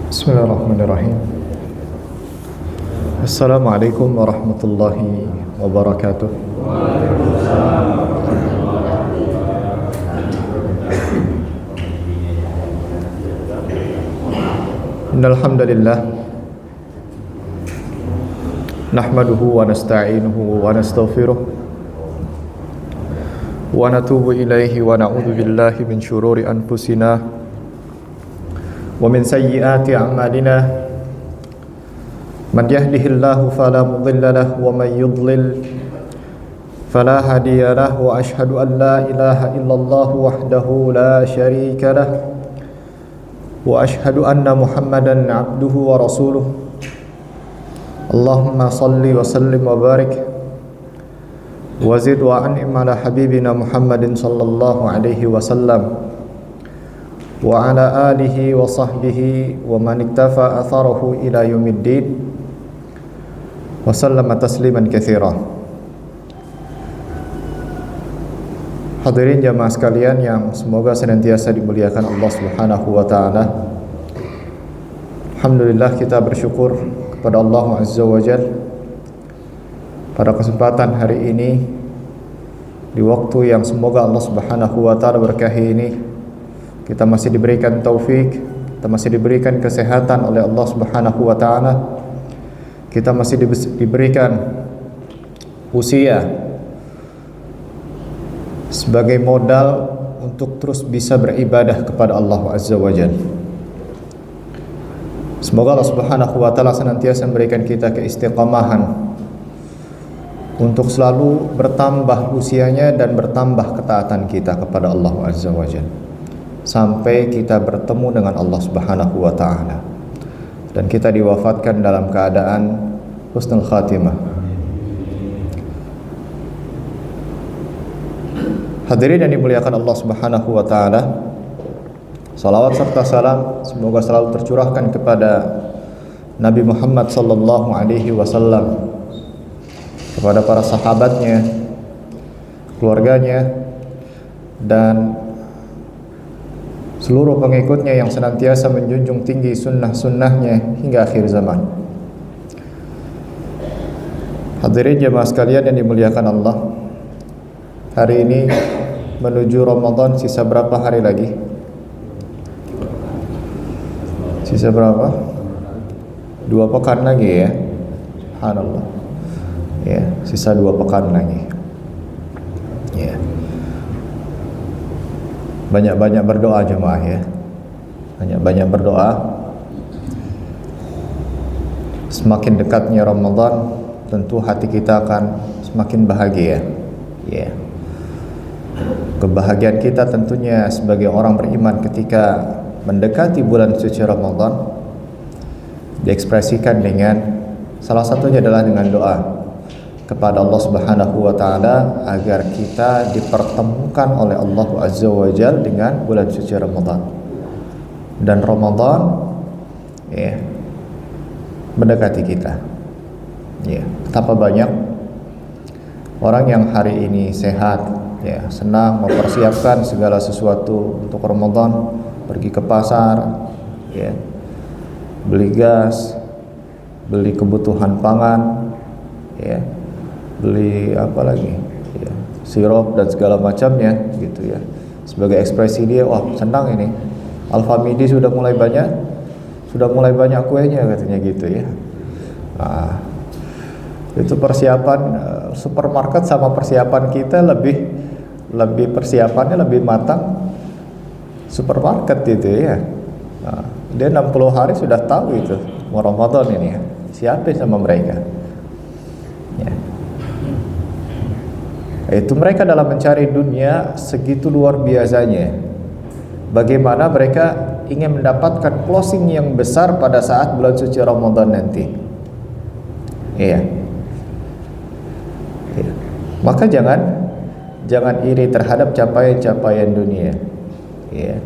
Bismillahirrahmanirrahim. Assalamualaikum warahmatullahi wabarakatuh. Innal hamdalillah nahmaduhu wa nasta'inuhu wa nastaghfiruh wa natubu ilaihi wa na'udzu billahi min syururi anfusina wa min sayyiati a'malina man yahdihillahu fala mudilla lahu wa man yudlil fala hadiya lahu wa ashhadu an la ilaha illallah wahdahu la syarika lahu wa ashhadu anna muhammadan abduhu wa rasuluh. Allahumma salli wa sallim wa barik wa zid wa an'im ala habibina Muhammadin sallallahu alaihi wasallam wa ala alihi wa sahbihi wa man iktafa atharahu ila yaumiddin wa sallama tasliman katsira. Hadirin jamaah sekalian yang semoga senantiasa dimuliakan Allah Subhanahu wa taala. Alhamdulillah, kita bersyukur kepada Allah Azza wa Jalla pada kesempatan hari ini, di waktu yang semoga Allah Subhanahu wa taala berkahi ini, kita masih diberikan taufik, kita masih diberikan kesehatan oleh Allah Subhanahu wa taala. Kita masih diberikan usia sebagai modal untuk terus bisa beribadah kepada Allah Azza wa Jalla. Semoga Allah Subhanahu wa taala senantiasa memberikan kita keistiqamahan untuk selalu bertambah usianya dan bertambah ketaatan kita kepada Allah Azza wa Jalla sampai kita bertemu dengan Allah Subhanahu wa taala dan kita diwafatkan dalam keadaan husnul khatimah. Hadirin yang dimuliakan Allah Subhanahu wa taala, salawat serta salam semoga selalu tercurahkan kepada Nabi Muhammad sallallahu alaihi wasallam, kepada para sahabatnya, keluarganya, dan seluruh pengikutnya yang senantiasa menjunjung tinggi sunnah-sunnahnya hingga akhir zaman. Hadirin jemaah sekalian yang dimuliakan Allah, hari ini menuju Ramadan sisa berapa hari lagi? Sisa berapa? 2 pekan lagi ya. Subhanallah. Ya, sisa 2 pekan lagi. Ya. Banyak-banyak berdoa jemaah ya. Banyak-banyak berdoa. Semakin dekatnya Ramadan, tentu hati kita akan semakin bahagia. Ya. Kebahagiaan kita tentunya sebagai orang beriman ketika mendekati bulan suci Ramadan diekspresikan dengan salah satunya adalah dengan doa kepada Allah Subhanahu wa taala agar kita dipertemukan oleh Allah Azza wa Jalla dengan bulan suci Ramadan. Dan Ramadan ya mendekati kita. Ya, betapa banyak orang yang hari ini sehat, ya, senang mempersiapkan segala sesuatu untuk Ramadan, pergi ke pasar, ya, beli gas, beli kebutuhan pangan, ya, beli apa lagi, ya, sirup dan segala macamnya gitu ya, sebagai ekspresi dia, wah senang ini, Alfamidi sudah mulai banyak kuenya katanya gitu ya. Nah, itu persiapan supermarket sama persiapan kita lebih persiapannya lebih matang supermarket gitu ya. Nah, dia 60 hari sudah tahu itu mau Ramadan ini ya, siapin sama mereka ya. Itu mereka dalam mencari dunia segitu luar biasanya, bagaimana mereka ingin mendapatkan closing yang besar pada saat bulan suci Ramadan nanti. Iya. Ya. Maka jangan iri terhadap capaian-capaian dunia. Ya.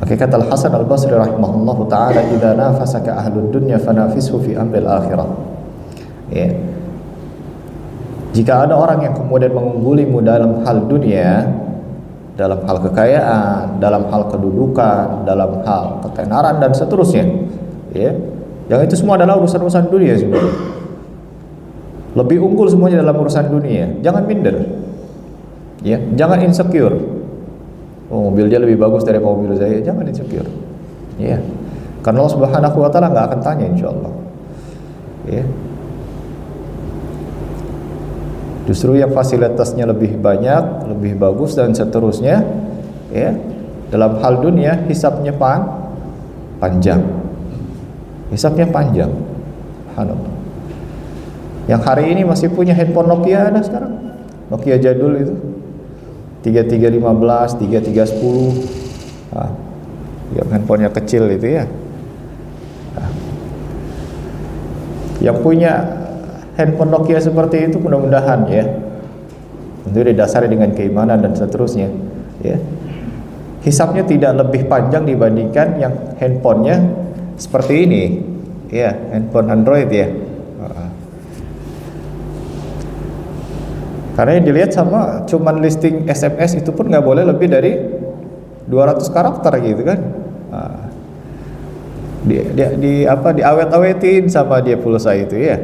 Maka kata Al-Hasan Al-Basri rahimahullahu taala, "Idza nafasaka ahlud dunya fanafishu fi amril akhirah." Ya. Jika ada orang yang kemudian mengunggulimu dalam hal dunia, dalam hal kekayaan, dalam hal kedudukan, dalam hal ketenaran dan seterusnya. Ya, yang itu semua adalah urusan-urusan dunia sebenarnya. Lebih unggul semuanya dalam urusan dunia. Jangan minder. Ya, jangan insecure. Oh, mobil dia lebih bagus dari mobil saya. Jangan insecure. Ya. Karena Allah Subhanahu wa taala enggak akan tanya insyaallah. Ya. Justru yang fasilitasnya lebih banyak, lebih bagus dan seterusnya, ya. Dalam hal dunia hisabnya panjang. Hisabnya panjang. Subhanallah. Yang hari ini masih punya handphone Nokia ada sekarang. Nokia jadul itu. 3315, 3310. Nah, yang handphonenya kecil itu ya. Nah, yang punya handphone Nokia seperti itu mudah-mudahan ya, tentu didasari dengan keimanan dan seterusnya, ya. Hisabnya tidak lebih panjang dibandingkan yang handphonenya seperti ini, ya, handphone Android ya. Karena yang dilihat sama cuman listing SMS itu pun nggak boleh lebih dari 200 karakter gitu kan. Diawet-awetin sama dia pulsa itu ya.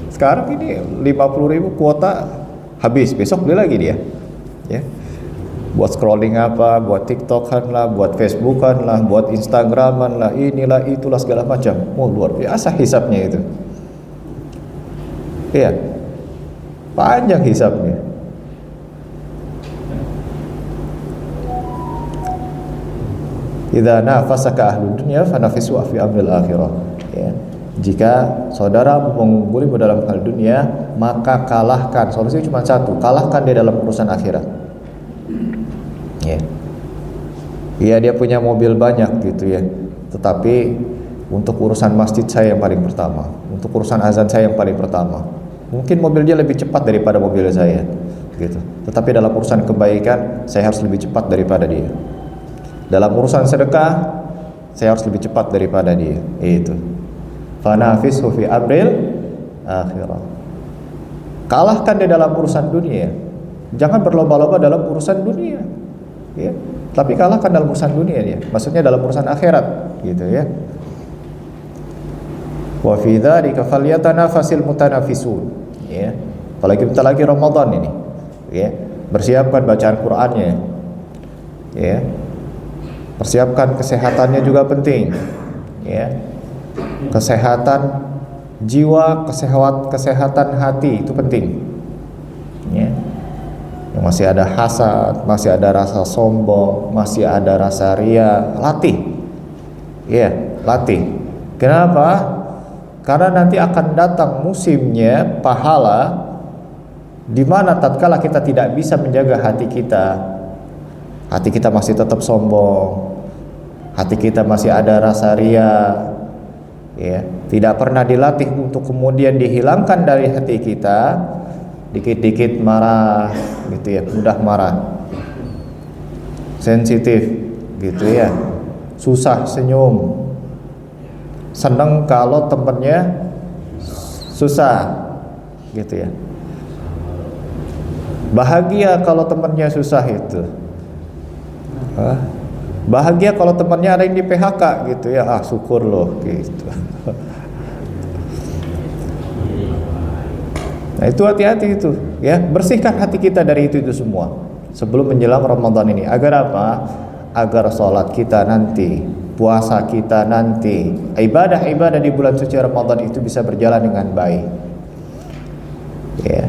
Sekarang ini 50.000 kuota habis, besok beli lagi dia. Ya. Buat scrolling apa, buat TikTokan lah, buat Facebookan lah, buat Instagraman lah, inilah itulah segala macam. Oh, luar biasa hisapnya itu. Iya. Panjang hisapnya. Idza nafasaka ahlud dunya fanafisu fi amril akhirah. Ya. Jika saudara mengungguli dalam hal dunia, maka kalahkan. Solusinya cuma satu, kalahkan dia dalam urusan akhirat. Ya. Iya, dia punya mobil banyak gitu ya. Tetapi untuk urusan masjid saya yang paling pertama, untuk urusan azan saya yang paling pertama. Mungkin mobil dia lebih cepat daripada mobil saya, gitu. Tetapi dalam urusan kebaikan, saya harus lebih cepat daripada dia. Dalam urusan sedekah, saya harus lebih cepat daripada dia. Itu. Fanafisu fi amril akhirah. Kalahkan dia dalam urusan dunia. Jangan berlomba-lomba dalam urusan dunia. Ya. Tapi kalahkan dalam urusan dunia dia. Maksudnya dalam urusan akhirat, gitu ya. Wa fi dzalika falyatanafasil mutanafisun. Ya, apalagi bentar lagi Ramadan ini, ya, persiapkan bacaan Qur'annya, ya, persiapkan kesehatannya juga penting, ya, kesehatan jiwa, kesehatan hati itu penting, ya, yang masih ada hasad, masih ada rasa sombong, masih ada rasa ria, latih, ya, latih. Kenapa? Karena nanti akan datang musimnya pahala di mana tatkala kita tidak bisa menjaga hati kita masih tetap sombong, hati kita masih ada rasa ria, ya, tidak pernah dilatih untuk kemudian dihilangkan dari hati kita, dikit-dikit marah, gitu ya, mudah marah, sensitif, gitu ya, susah senyum. Senang kalau temennya susah, gitu ya. Bahagia kalau temennya susah itu. Bahagia kalau temennya ada yang di PHK gitu ya. Syukur loh gitu. Nah, itu hati-hati itu ya. Bersihkan hati kita dari itu semua sebelum menjelang Ramadan ini. Agar apa? Agar sholat kita nanti, puasa kita nanti, ibadah-ibadah di bulan suci Ramadan itu bisa berjalan dengan baik. Ya.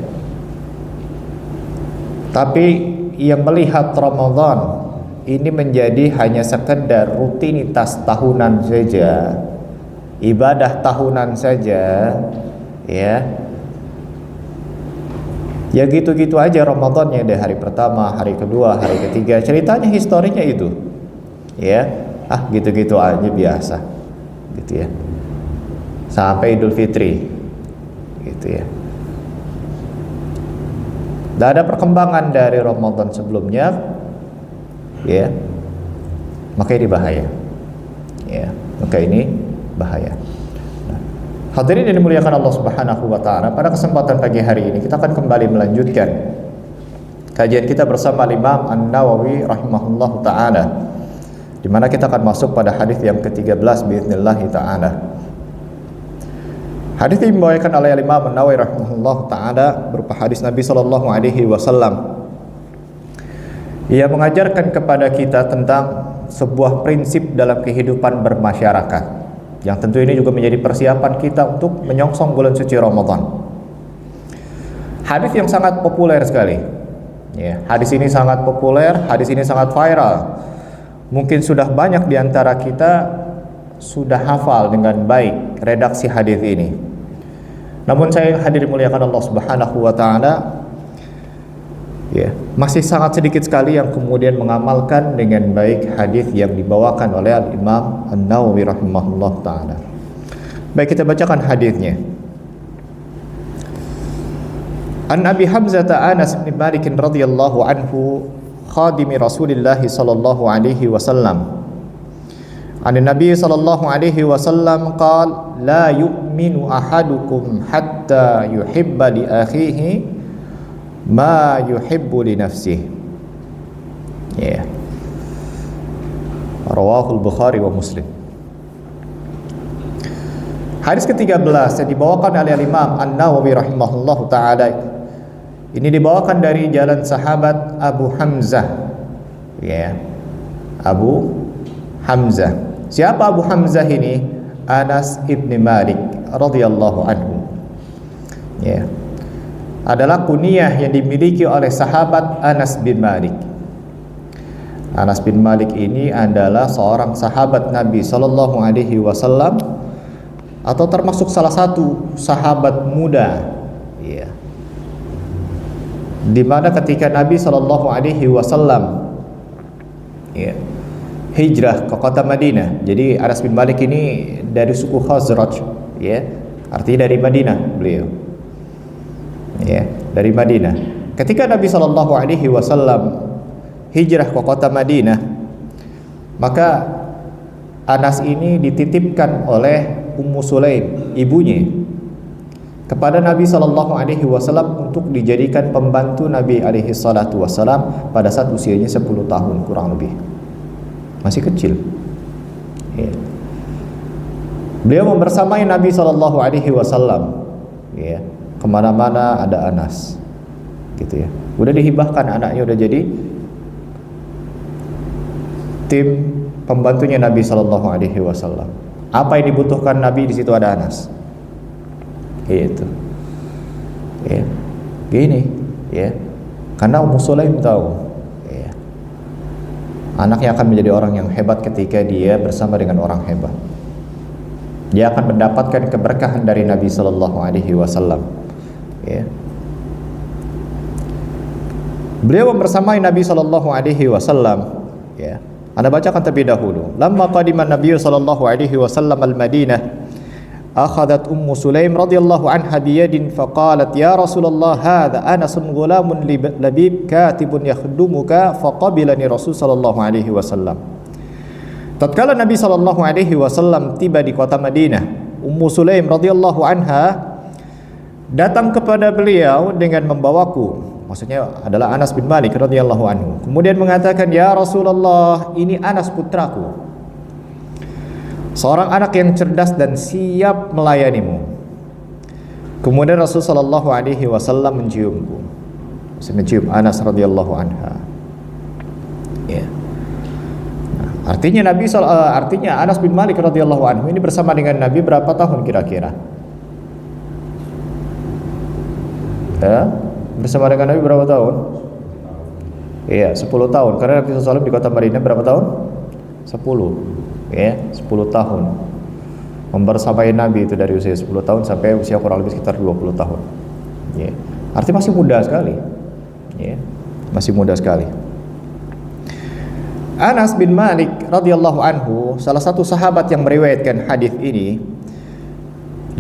Tapi yang melihat Ramadan ini menjadi hanya sekedar rutinitas tahunan saja, ibadah tahunan saja, ya. Ya gitu-gitu aja Ramadannya, dari hari pertama, hari kedua, hari ketiga, ceritanya historinya itu. Ya. Gitu-gitu aja biasa, gitu ya, sampai Idul Fitri, gitu ya. Tidak ada perkembangan dari Ramadan sebelumnya, ya, maka ini bahaya, ya, maka ini bahaya. Nah, hadirin yang dimuliakan Allah Subhanahu Wa Taala, pada kesempatan pagi hari ini kita akan kembali melanjutkan kajian kita bersama Imam An-Nawawi rahimahullahu taala, di mana kita akan masuk pada hadis yang ke-13 باذنillah taala. Hadis ini dibawakan oleh Imam An-Nawawi rahimahullahu taala berupa hadis Nabi sallallahu alaihi wasallam. Ia mengajarkan kepada kita tentang sebuah prinsip dalam kehidupan bermasyarakat, yang tentu ini juga menjadi persiapan kita untuk menyongsong bulan suci Ramadan. Hadis yang sangat populer sekali. Ya, hadis ini sangat populer, hadis ini sangat viral. Mungkin sudah banyak di antara kita sudah hafal dengan baik redaksi hadis ini. Namun saya yang hadir dimuliakan Allah Subhanahu wa taala, ya, masih sangat sedikit sekali yang kemudian mengamalkan dengan baik hadis yang dibawakan oleh Imam An-Nawawi rahimahullah taala. Baik, kita bacakan hadisnya. An Abi Hamzah Anas bin Malik radhiyallahu anhu khadimi Rasulillah sallallahu alaihi wasallam. An Nabi sallallahu alaihi wasallam qala la yu'minu ahadukum hatta yuhibba li akhihi ma yuhibbu li nafsihi. Ya. Rawahul Bukhari wa Muslim. Hadis ke-13 yang dibawakan oleh Imam An-Nawawi rahimahullahu taala. Ini dibawakan dari jalan sahabat Abu Hamzah. Ya. Abu Hamzah. Siapa Abu Hamzah ini? Anas ibn Malik radhiyallahu anhu. Ya. Adalah kunyah yang dimiliki oleh sahabat Anas bin Malik. Anas bin Malik ini adalah seorang sahabat Nabi sallallahu alaihi wasallam, atau termasuk salah satu sahabat muda, ya, di mana ketika Nabi sallallahu alaihi wasallam, ya, hijrah ke kota Madinah. Jadi Anas bin Malik ini dari suku Khazraj, ya, artinya dari Madinah beliau. Ya, dari Madinah. Ketika Nabi sallallahu alaihi wasallam hijrah ke kota Madinah, maka Anas ini dititipkan oleh Ummu Sulaim, ibunya, kepada Nabi sallallahu alaihi wasallam untuk dijadikan pembantu Nabi alaihi salatu wasallam pada saat usianya 10 tahun kurang lebih. Masih kecil. Ya. Beliau membersamai Nabi sallallahu alaihi wasallam. Ya. Kemana-mana ada Anas, gitu ya. Udah dihibahkan anaknya, udah jadi tim pembantunya Nabi sallallahu alaihi wasallam. Apa yang dibutuhkan Nabi, di situ ada Anas. Itu. Ya. Gini, ya. Karena Ummu Sulaim tahu, ya, anaknya akan menjadi orang yang hebat ketika dia bersama dengan orang hebat. Dia akan mendapatkan keberkahan dari Nabi sallallahu alaihi wasallam. Ya. Beliau bersamai Nabi sallallahu alaihi wasallam, ya. Anda bacakan terlebih dahulu. Lamma qadima Nabi sallallahu alaihi wasallam al-Madinah, akhadhat Ummu Sulaim radhiyallahu anha biyadin faqalat ya Rasulullah hadha Anasun ghulamun labib katibun yakhdumuka, faqabilani Rasul sallallahu alaihi wasallam. Tatkala Nabi sallallahu alaihi wasallam tiba di kota Madinah, Ummu Sulaim radhiyallahu anha datang kepada beliau dengan membawaku, maksudnya adalah Anas bin Malik radhiyallahu anhu. Kemudian mengatakan, ya Rasulullah, ini Anas putraku, seorang anak yang cerdas dan siap melayanimu. Kemudian Rasul sallallahu alaihi wasallam menciumku, mencium Anas radhiyallahu anha. Ya. Nah, artinya Anas bin Malik radhiyallahu anhu ini bersama dengan Nabi berapa tahun kira-kira? Ya, bersama dengan Nabi berapa tahun? Iya, 10 tahun. Karena Nabi SAW di kota Madinah berapa tahun? 10. Ya, 10 tahun. Membersamai Nabi itu dari usia 10 tahun sampai usia kurang lebih sekitar 20 tahun. Ya. Artinya masih muda sekali. Ya, masih muda sekali. Anas bin Malik radhiyallahu anhu, salah satu sahabat yang meriwayatkan hadis ini,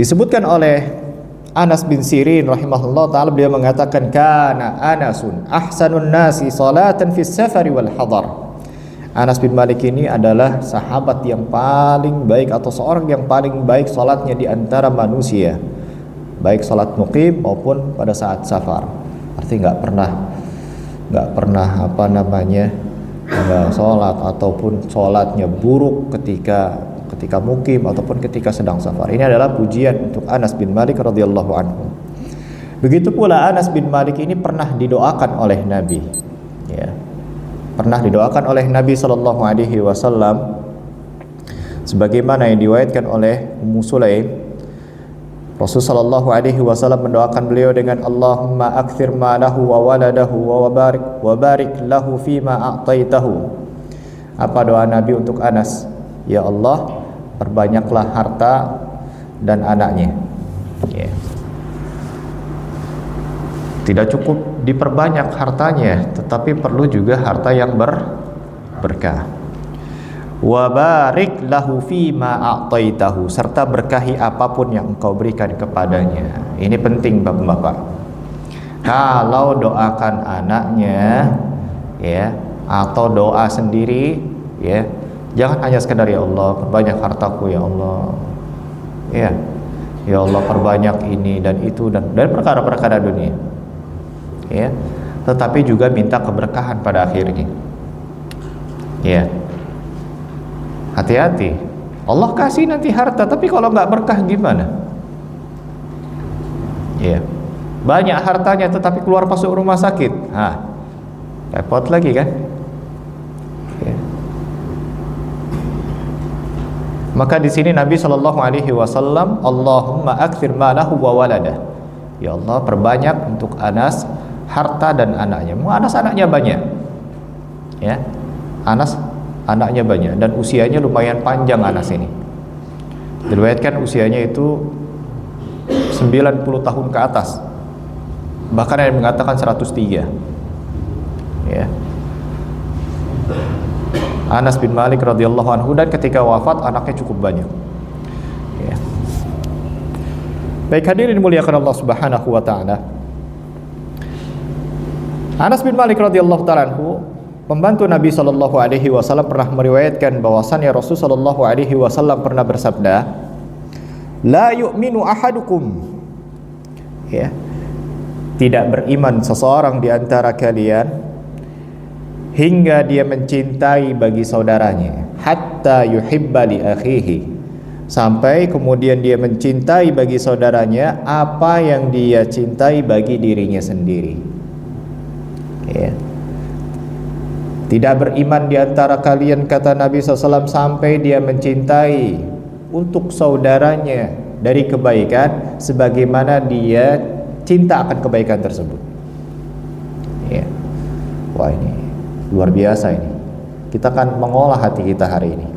disebutkan oleh Anas bin Sirin rahimahullah ta'ala, beliau mengatakan kana Anasun ahsanun nasi salatan fis safari wal hadar. Anas bin Malik ini adalah sahabat yang paling baik atau seorang yang paling baik salatnya di antara manusia, baik salat muqim maupun pada saat safar. Artinya nggak pernah nggak pernah nggak sholat ataupun sholatnya buruk ketika mukim ataupun ketika sedang safar. Ini adalah pujian untuk Anas bin Malik radhiyallahu anhu. Begitu pula Anas bin Malik ini pernah didoakan oleh Nabi, ya. Pernah didoakan oleh Nabi sallallahu alaihi wasallam sebagaimana yang diriwayatkan oleh Ummu Sulaim. Rasul sallallahu alaihi wasallam mendoakan beliau dengan Allahumma akthir malahu wa waladahu wa barik lahu fima a'taitahu. Apa doa Nabi untuk Anas? Ya Allah, perbanyaklah harta dan anaknya. Ya. Tidak cukup diperbanyak hartanya, tetapi perlu juga harta yang berkah. Wa barik lahu fima a'taitahu, serta berkahi apapun yang engkau berikan kepadanya. Ini penting Bapak-bapak. Kalau doakan anaknya, ya, atau doa sendiri, ya, jangan hanya sekedar ya Allah perbanyak hartaku ya Allah, ya, ya Allah perbanyak ini dan itu dan perkara-perkara dunia, ya, tetapi juga minta keberkahan pada akhirnya, ya. Hati-hati, Allah kasih nanti harta, tapi kalau nggak berkah gimana? Ya, banyak hartanya tetapi keluar masuk rumah sakit, repot lagi kan? Ya. Maka di sini Nabi Shallallahu Alaihi Wasallam, Allahumma akthir malahu wa waladah. Ya Allah, perbanyak untuk Anas harta dan anaknya. Anas anaknya banyak, ya. Anas anaknya banyak dan usianya lumayan panjang. Anas ini diriwayatkan usianya itu 90 tahun ke atas, bahkan ada yang mengatakan 103, ya. Anas bin Malik radhiyallahu anhu, dan ketika wafat anaknya cukup banyak, ya. Baik hadirin muliakan Allah Subhanahu wa taala. Anas bin Malik radhiyallahu taala anhu, pembantu Nabi sallallahu alaihi wasallam, pernah meriwayatkan bahwasannya Rasul sallallahu alaihi wasallam pernah bersabda, "La yu'minu ahadukum." Ya. Tidak beriman seseorang di antara kalian hingga dia mencintai bagi saudaranya, hatta yuhibba li akhihi, sampai kemudian dia mencintai bagi saudaranya apa yang dia cintai bagi dirinya sendiri. Ya. Tidak beriman di antara kalian, kata Nabi SAW, sampai dia mencintai untuk saudaranya dari kebaikan sebagaimana dia cinta akan kebaikan tersebut. Ya. Wah, ini luar biasa ini. Kita akan mengolah hati kita hari ini.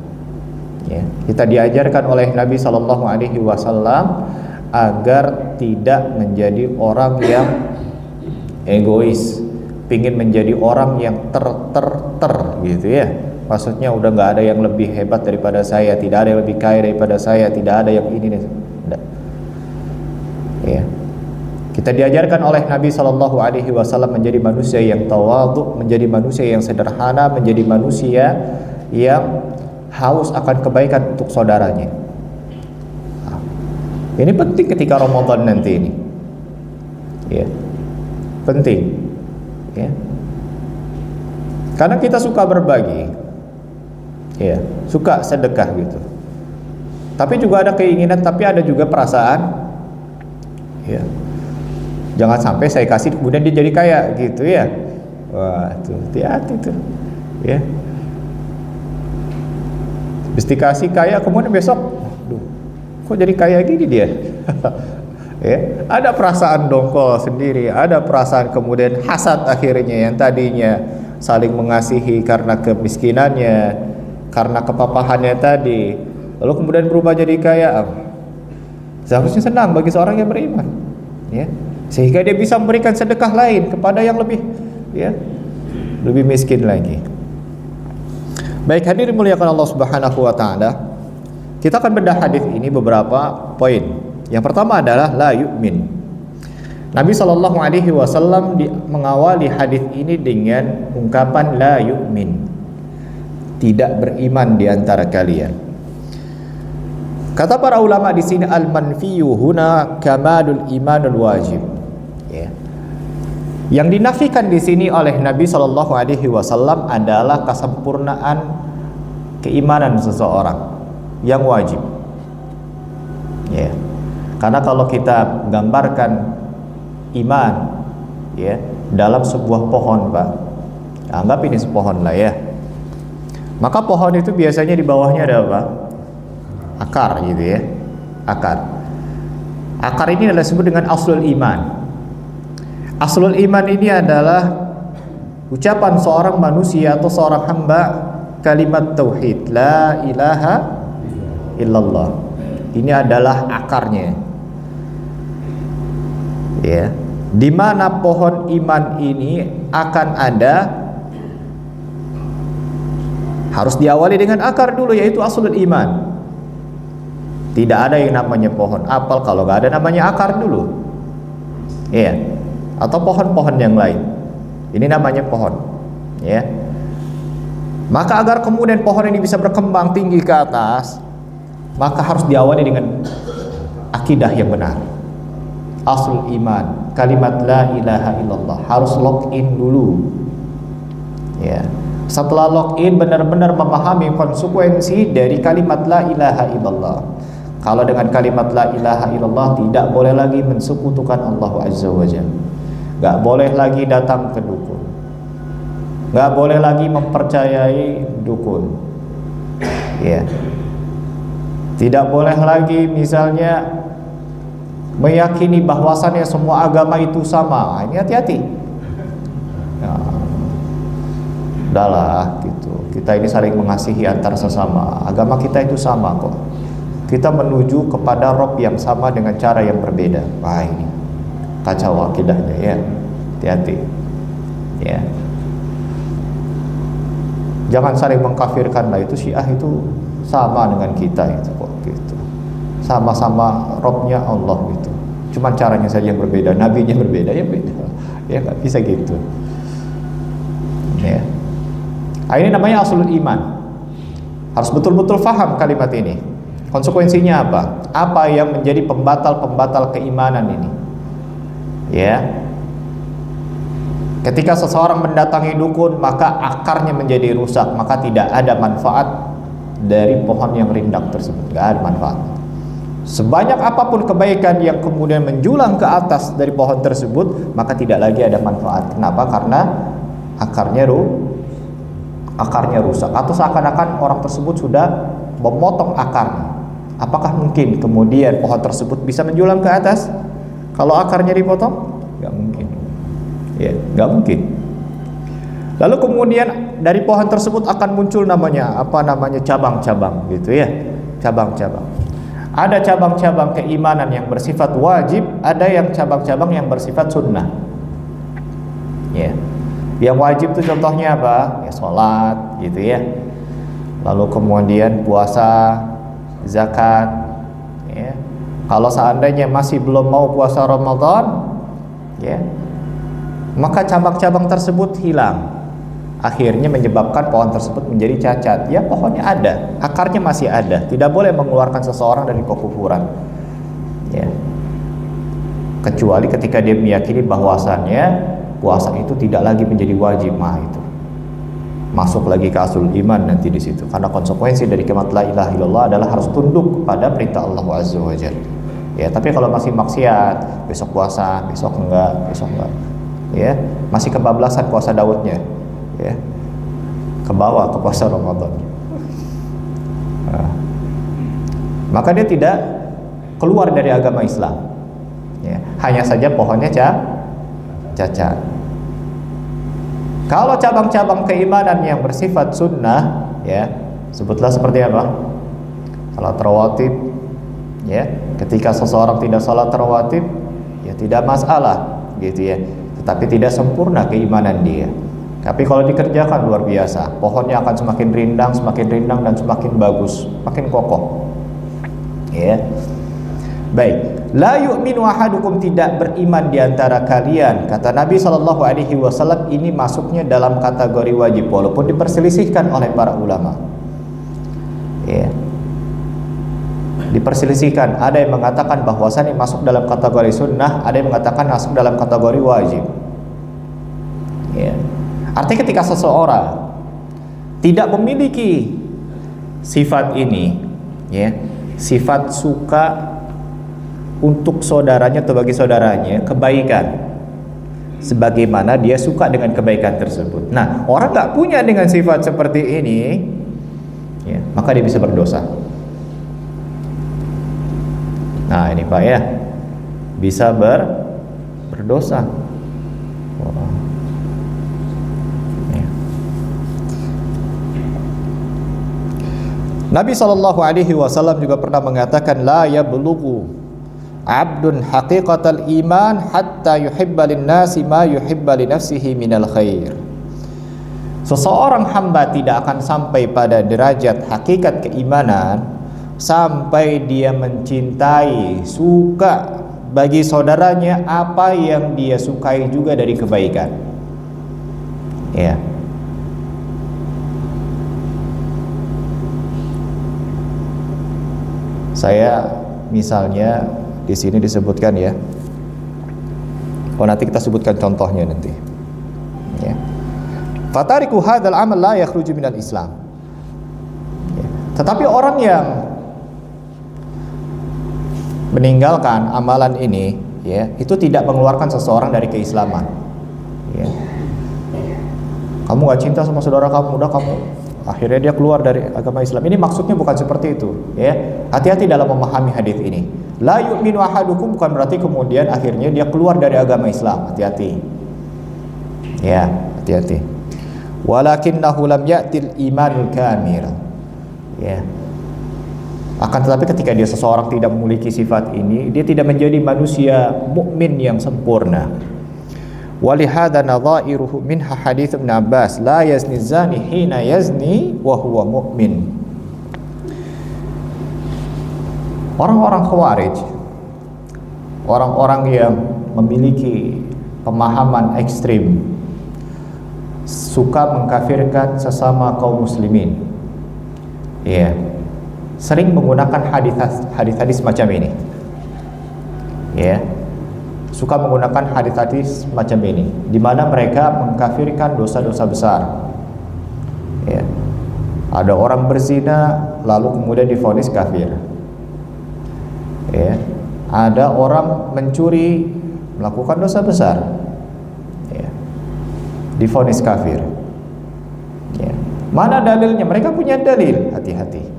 Ya. Kita diajarkan oleh Nabi SAW agar tidak menjadi orang yang egois, pingin menjadi orang yang ter gitu ya. Maksudnya udah nggak ada yang lebih hebat daripada saya, tidak ada yang lebih kaya daripada saya, tidak ada yang ini, tidak. Ya. Kita diajarkan oleh Nabi Shallallahu Alaihi Wasallam menjadi manusia yang tawadhu, menjadi manusia yang sederhana, menjadi manusia yang haus akan kebaikan untuk saudaranya. Ini penting ketika Ramadan nanti ini. Ya. Penting. Ya. Karena kita suka berbagi, ya, suka sedekah gitu. Tapi juga ada keinginan, tapi ada juga perasaan, ya. Jangan sampai saya kasih kemudian dia jadi kaya gitu ya. Wah, tuh hati-hati tuh, ya. Mesti kasih kaya kemudian besok, kok jadi kaya gini dia? Ya, ada perasaan dongkol sendiri, ada perasaan kemudian hasad akhirnya, yang tadinya saling mengasihi karena kemiskinannya, karena kepapahannya tadi, lalu kemudian berubah jadi kaya. Seharusnya senang bagi seorang yang beriman, ya, sehingga dia bisa memberikan sedekah lain kepada yang lebih, ya, lebih miskin lagi. Baik hadirin muliakan Allah Subhanahu wa taala, kita akan bedah hadis ini beberapa poin. Yang pertama adalah la yu'min. Nabi sallallahu alaihi wasallam mengawali hadis ini dengan ungkapan la yu'min, tidak beriman di antara kalian. Kata para ulama di sini, al manfiyu huna kamalul imanul wajib. Ya. Yang dinafikan di sini oleh Nabi Shallallahu Alaihi Wasallam adalah kesempurnaan keimanan seseorang yang wajib. Ya, karena kalau kita gambarkan iman, ya, dalam sebuah pohon, Pak, anggap ini sepohon lah ya. Maka pohon itu biasanya di bawahnya ada apa? Akar, gitu ya. Akar. Akar ini adalah disebut dengan aslul iman. Aslul iman ini adalah ucapan seorang manusia atau seorang hamba kalimat tauhid, la ilaha illallah. Ini adalah akarnya. Ya, di mana pohon iman ini akan ada, harus diawali dengan akar dulu, yaitu aslul iman. Tidak ada yang namanya pohon apel kalau nggak ada namanya akar dulu. Iya. Atau pohon-pohon yang lain. Ini namanya pohon, ya. Maka agar kemudian pohon ini bisa berkembang tinggi ke atas, maka harus diawali dengan akidah yang benar. Aslul iman, kalimat la ilaha illallah, harus lock in dulu. Ya. Setelah lock in, benar-benar memahami konsekuensi dari kalimat la ilaha illallah. Kalau dengan kalimat la ilaha illallah tidak boleh lagi mensekutukan Allah Azza wa Jalla. Gak boleh lagi datang ke dukun, gak boleh lagi mempercayai dukun, ya. Tidak boleh lagi misalnya meyakini bahwasannya semua agama itu sama. Ini hati-hati. Nah, udahlah gitu. Kita ini saling mengasihi antar sesama. Agama kita itu sama kok. Kita menuju kepada Rob yang sama dengan cara yang berbeda. Wah, ini kacau akidahnya, ya. Hati-hati, ya. Jangan saling mengkafirkan lah, itu Syiah itu sama dengan kita itu kok, gitu. Sama-sama Robnya Allah gitu. Cuman caranya saja yang berbeda, nabinya berbeda, ya beda. Ya nggak bisa gitu. Ya. Nah, ini namanya aslul iman. Harus betul-betul faham kalimat ini. Konsekuensinya apa? Apa yang menjadi pembatal-pembatal keimanan ini? Ya, ketika seseorang mendatangi dukun, maka akarnya menjadi rusak, maka tidak ada manfaat dari pohon yang rindang tersebut. Tidak ada manfaat. Sebanyak apapun kebaikan yang kemudian menjulang ke atas dari pohon tersebut, maka tidak lagi ada manfaat. Kenapa? Karena akarnya rusak, atau seakan-akan orang tersebut sudah memotong akarnya. Apakah mungkin kemudian pohon tersebut bisa menjulang ke atas kalau akarnya dipotong? Gak mungkin, ya, gak mungkin. Lalu kemudian dari pohon tersebut akan muncul namanya cabang-cabang, gitu ya, cabang-cabang. Ada cabang-cabang keimanan yang bersifat wajib, ada yang cabang-cabang yang bersifat sunnah. Ya, yang wajib itu contohnya apa? Ya, sholat, gitu ya. Lalu kemudian puasa, zakat, ya. Kalau seandainya masih belum mau puasa Ramadan, ya, maka cabang-cabang tersebut hilang, akhirnya menyebabkan pohon tersebut menjadi cacat. Ya, pohonnya ada, akarnya masih ada, tidak boleh mengeluarkan seseorang dari kekufuran, ya, kecuali ketika dia meyakini bahwasannya puasa itu tidak lagi menjadi wajib. Nah, itu masuk lagi ke aslul iman nanti di situ, karena konsekuensi dari kalimat la ilaha illallah adalah harus tunduk kepada perintah Allah Azza wa Jalla. Ya, tapi kalau masih maksiat, besok puasa, besok enggak, ya, masih kebablasan puasa Daudnya, ya, ke bawah ke puasa Ramadan. Nah, maka dia tidak keluar dari agama Islam, ya, hanya saja pohonnya cacat. Kalau cabang-cabang keimanan yang bersifat sunnah, ya, sebutlah seperti apa? Salat rawatib, ya. Ketika seseorang tidak salat rawatib, ya tidak masalah, gitu ya. Tetapi tidak sempurna keimanan dia. Tapi kalau dikerjakan luar biasa, pohonnya akan semakin rindang dan semakin bagus, makin kokoh. Ya. Baik. La yu'minu ahadukum, tidak beriman di antara kalian. Kata Nabi SAW, ini masuknya dalam kategori wajib, walaupun diperselisihkan oleh para ulama. Ya. Diperselisihkan, ada yang mengatakan bahwasannya masuk dalam kategori sunnah, ada yang mengatakan masuk dalam kategori wajib. Ya. Artinya ketika seseorang tidak memiliki sifat ini, ya, sifat suka untuk saudaranya atau bagi saudaranya kebaikan, sebagaimana dia suka dengan kebaikan tersebut. Nah, orang nggak punya dengan sifat seperti ini, ya, maka dia bisa berdosa. Nah, ini Pak ya, bisa berdosa. Ya. Nabi SAW juga pernah mengatakan, la yablughu abdun haqiqatal iman hatta yuhibba linnasi ma yuhibba li nafsihi minal khair. Seseorang hamba tidak akan sampai pada derajat hakikat keimanan sampai dia mencintai, suka bagi saudaranya apa yang dia sukai juga dari kebaikan. Ya. Saya misalnya di sini disebutkan ya. Oh, nanti kita sebutkan contohnya nanti. Ya. Fatariku hadzal amal la yakhruju minal Islam. Ya. Tetapi orang yang meninggalkan amalan ini, ya, itu tidak mengeluarkan seseorang dari keislaman. Ya. Kamu gak cinta sama saudara kamu, udah kamu, akhirnya dia keluar dari agama Islam. Ini maksudnya bukan seperti itu. Ya. Hati-hati dalam memahami hadis ini. La yu'minu ahadukum bukan berarti kemudian akhirnya dia keluar dari agama Islam. Hati-hati. Ya, hati-hati. Walakinnahu lam ya'til imanul kamil. Ya. Akan tetapi ketika dia seseorang tidak memiliki sifat ini, dia tidak menjadi manusia mukmin yang sempurna. Walihada nadhairuhu minha hadits Ibnu Abbas, la yazni zani hina yazni wa huwa mu'min. Orang-orang Khawarij, orang-orang yang memiliki pemahaman ekstrim, suka mengkafirkan sesama kaum muslimin. Ya. Sering menggunakan hadis-hadis macam ini, ya, suka menggunakan hadis-hadis macam ini, di mana mereka mengkafirkan dosa-dosa besar. Ya. Ada orang berzina lalu kemudian divonis kafir. Ya. Ada orang mencuri melakukan dosa besar, ya, divonis kafir. Ya. Mana dalilnya? Mereka punya dalil. Hati-hati.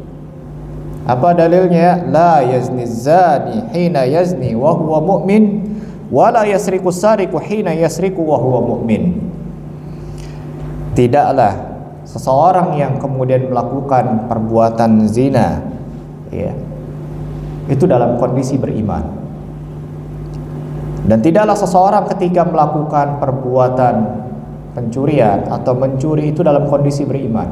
Apa dalilnya? La yazni zani hina yazni wa huwa mu'min wa la yasriku sariku hina yasriku wa huwa mu'min. Tidaklah seseorang yang kemudian melakukan perbuatan zina, ya, itu dalam kondisi beriman. Dan tidaklah seseorang ketika melakukan perbuatan pencurian atau mencuri itu dalam kondisi beriman.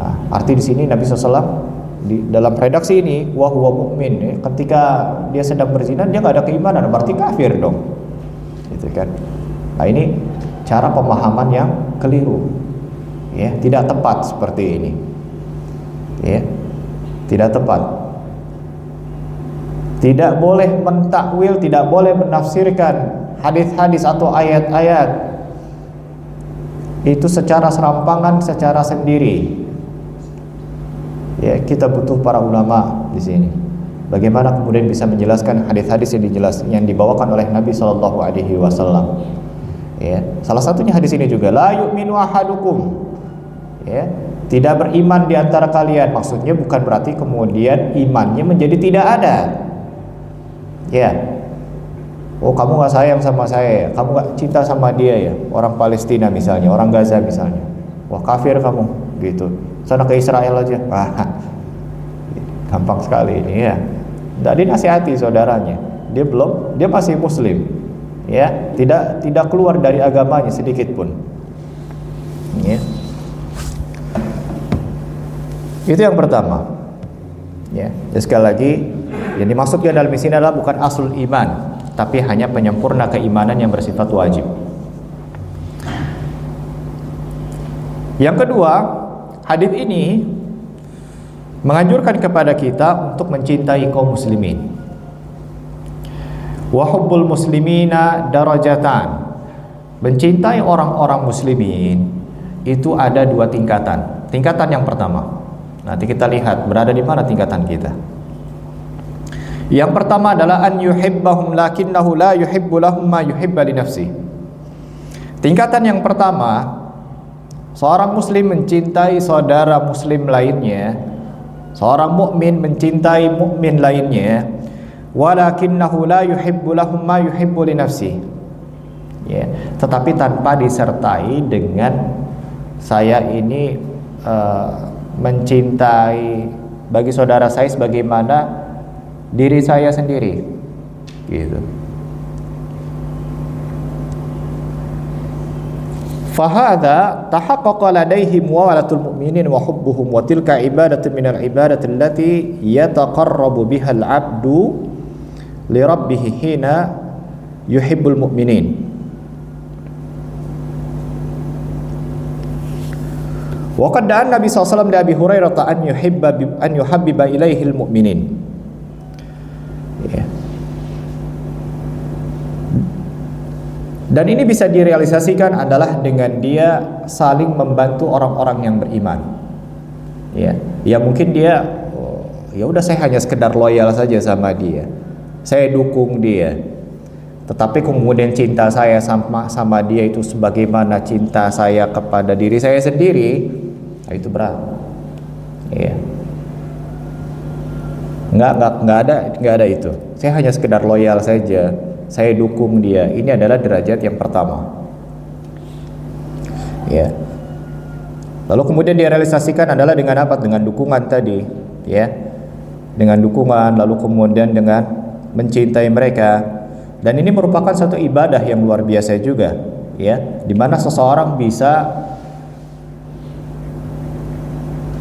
Nah, arti di sini Nabi SAW di dalam redaksi ini wa huwa mu'min, ya, ketika dia sedang berzina dia nggak ada keimanan, berarti kafir dong, gitu kan. Nah, ini cara pemahaman yang keliru, ya, tidak tepat seperti ini, ya, tidak tepat. Tidak boleh mentakwil, tidak boleh menafsirkan hadis-hadis atau ayat-ayat itu secara serampangan, secara sendiri. Ya, kita butuh para ulama di sini. Bagaimana kemudian bisa menjelaskan hadis-hadis yang dibawakan oleh Nabi SAW. Ya, salah satunya hadis ini juga, la yu'minu ahadukum. Ya, tidak beriman di antara kalian. Maksudnya bukan berarti kemudian imannya menjadi tidak ada. Ya, oh kamu nggak sayang sama saya, kamu nggak cinta sama dia ya. Orang Palestina misalnya, orang Gaza misalnya. Wah kafir kamu, gitu. Sana ke Israel aja. Wah, gampang sekali ini ya. Tidak dinasihati saudaranya. Dia masih muslim. Ya, tidak keluar dari agamanya sedikit pun. Ya. Itu yang pertama. Ya, sekali lagi yang dimaksudkan dalam sini adalah bukan aslul iman, tapi hanya penyempurna keimanan yang bersifat wajib. Yang kedua, hadis ini menganjurkan kepada kita untuk mencintai kaum muslimin. Wa hubbul muslimina darajatan. mencintai orang-orang muslimin itu ada dua tingkatan. Tingkatan yang pertama, nanti kita lihat berada di mana tingkatan kita. Yang pertama adalah an yuhibbahum lakinnahu la yuhibbu lahum ma yuhibba li nafsi. Tingkatan yang pertama, seorang muslim mencintai saudara muslim lainnya, seorang mukmin mencintai mukmin lainnya, walakinnahu la yuhibbu lahum ma yuhibbu li nafsi. Ya, tetapi tanpa disertai dengan saya ini mencintai bagi saudara saya sebagaimana diri saya sendiri, gitu. Fahadha tahaqqaqa ladaihi muwalatul mu'minin wa hubbuhum wa tilka ibadatun minal ibadati allati yataqarrabu biha al-'abdu li rabbih hina yuhibbul mu'minin. Wa qad da'a Nabi sallallahu alaihi wasallam li Abi Hurairah an yuhabbiba ilaihi al-mu'minin. Ya. Dan ini bisa direalisasikan adalah dengan dia saling membantu orang-orang yang beriman. Ya, ya mungkin dia ya udah saya hanya sekedar loyal saja sama dia. Saya dukung dia. Tetapi kemudian cinta saya sama dia itu sebagaimana cinta saya kepada diri saya sendiri, nah itu berat. Ya. Nggak ada itu. Saya hanya sekedar loyal saja. Saya dukung dia. Ini adalah derajat yang pertama. Ya. Lalu kemudian direalisasikan adalah dengan apa? Dengan dukungan tadi, ya. Dengan dukungan, lalu kemudian dengan mencintai mereka. Dan ini merupakan satu ibadah yang luar biasa juga, ya. Di mana seseorang bisa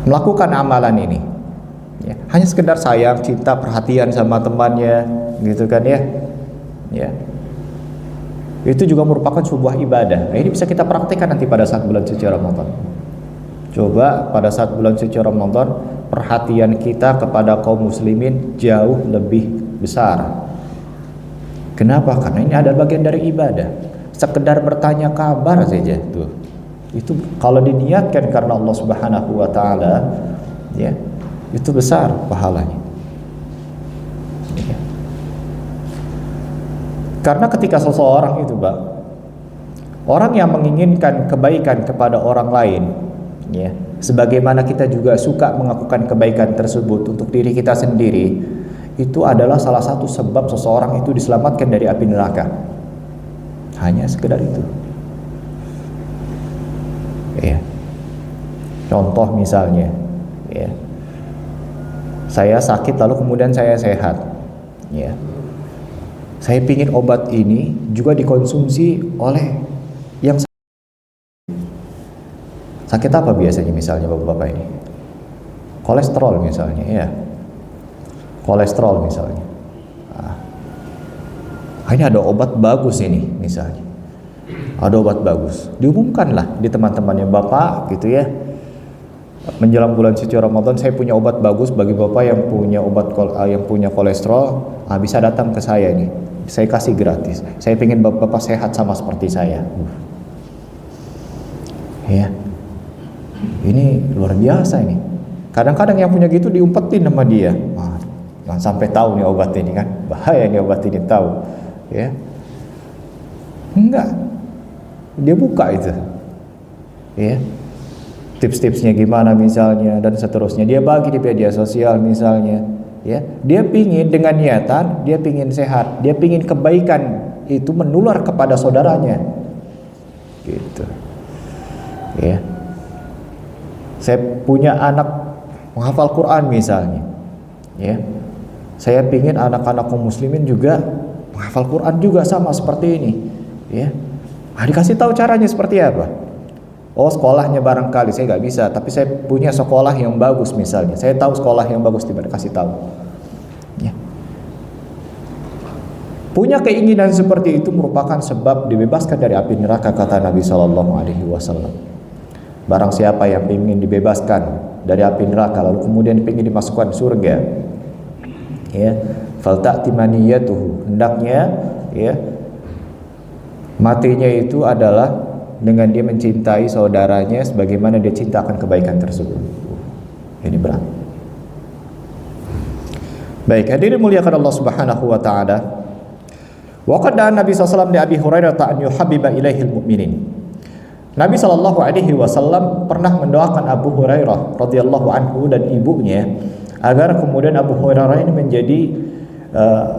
melakukan amalan ini. Ya, hanya sekedar sayang, cinta, perhatian sama temannya, gitu kan ya. Ya. Itu juga merupakan sebuah ibadah. Nah, ini bisa kita praktikkan nanti pada saat bulan suci Ramadan. Coba pada saat bulan suci Ramadan, perhatian kita kepada kaum muslimin jauh lebih besar. Kenapa? Karena ini adalah bagian dari ibadah. Sekedar bertanya kabar saja tuh. Itu kalau diniatkan karena Allah Subhanahu wa taala, ya. Itu besar pahalanya. Ya. Karena ketika seseorang itu, Pak, orang yang menginginkan kebaikan kepada orang lain, ya, sebagaimana kita juga suka melakukan kebaikan tersebut untuk diri kita sendiri, itu adalah salah satu sebab seseorang itu diselamatkan dari api neraka. Hanya sekedar itu. Ya. Contoh misalnya, ya. Saya sakit lalu kemudian saya sehat, ya. Saya pingin obat ini juga dikonsumsi oleh yang sakit apa biasanya misalnya bapak-bapak ini? Kolesterol misalnya, ya. Kolesterol misalnya. Ini ada obat bagus ini misalnya. Ada obat bagus. Diumumkanlah di teman-temannya, Bapak gitu ya. Menjelang bulan suci Ramadan saya punya obat bagus bagi Bapak yang punya kolesterol, bisa datang ke saya ini. Saya kasih gratis. Saya pengen Bapak sehat sama seperti saya. Ya. Ini luar biasa ini. Kadang-kadang yang punya gitu diumpetin sama dia. Jangan sampai tahu nih obat ini kan. Bahaya nih obat ini tahu. Ya. Enggak. Dia buka itu. Ya. Tips-tipsnya gimana misalnya dan seterusnya, dia bagi di media sosial misalnya, ya. Dia pingin dengan niatan, dia pingin sehat, dia pingin kebaikan itu menular kepada saudaranya, gitu, ya. Saya punya anak menghafal Quran misalnya, ya. Saya pingin anak-anak kaum muslimin juga menghafal Quran juga sama seperti ini, ya. Dikasih tahu caranya seperti apa. Oh, sekolahnya barangkali saya nggak bisa, tapi saya punya sekolah yang bagus misalnya. Saya tahu sekolah yang bagus, kasih tahu. Ya. Punya keinginan seperti itu merupakan sebab dibebaskan dari api neraka, kata Nabi Shallallahu Alaihi Wasallam. Barang siapa yang ingin dibebaskan dari api neraka lalu kemudian ingin dimasukkan surga, ya, falta'ti maniyatuhu, hendaknya, ya, Matinya itu adalah dengan dia mencintai saudaranya sebagaimana dia cinta akan kebaikan tersebut. Ini berat. Baik, hadirin muliakan Allah Subhanahu wa taala. Wa qad Nabi sallallahu alaihi wasallam li Abi Hurairah an yuhabbiba ilaihil mu'minin. Nabi sallallahu alaihi wasallam pernah mendoakan Abu Hurairah radhiyallahu anhu dan ibunya agar kemudian Abu Hurairah ini menjadi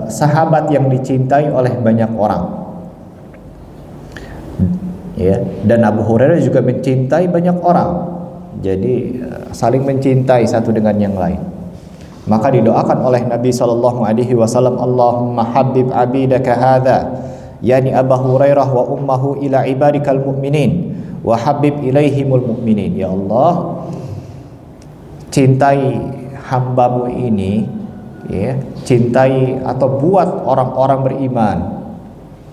sahabat yang dicintai oleh banyak orang. Ya, dan Abu Hurairah juga mencintai banyak orang. Jadi saling mencintai satu dengan yang lain. Maka didoakan oleh Nabi sallallahu alaihi wasallam, Allahumma habib abidaka hadza yani Abu Hurairah wa ummuhu ila ibadikal mu'minin wa habib ilaihimul mu'minin. Ya Allah, cintai hambamu ini, ya, cintai atau buat orang-orang beriman,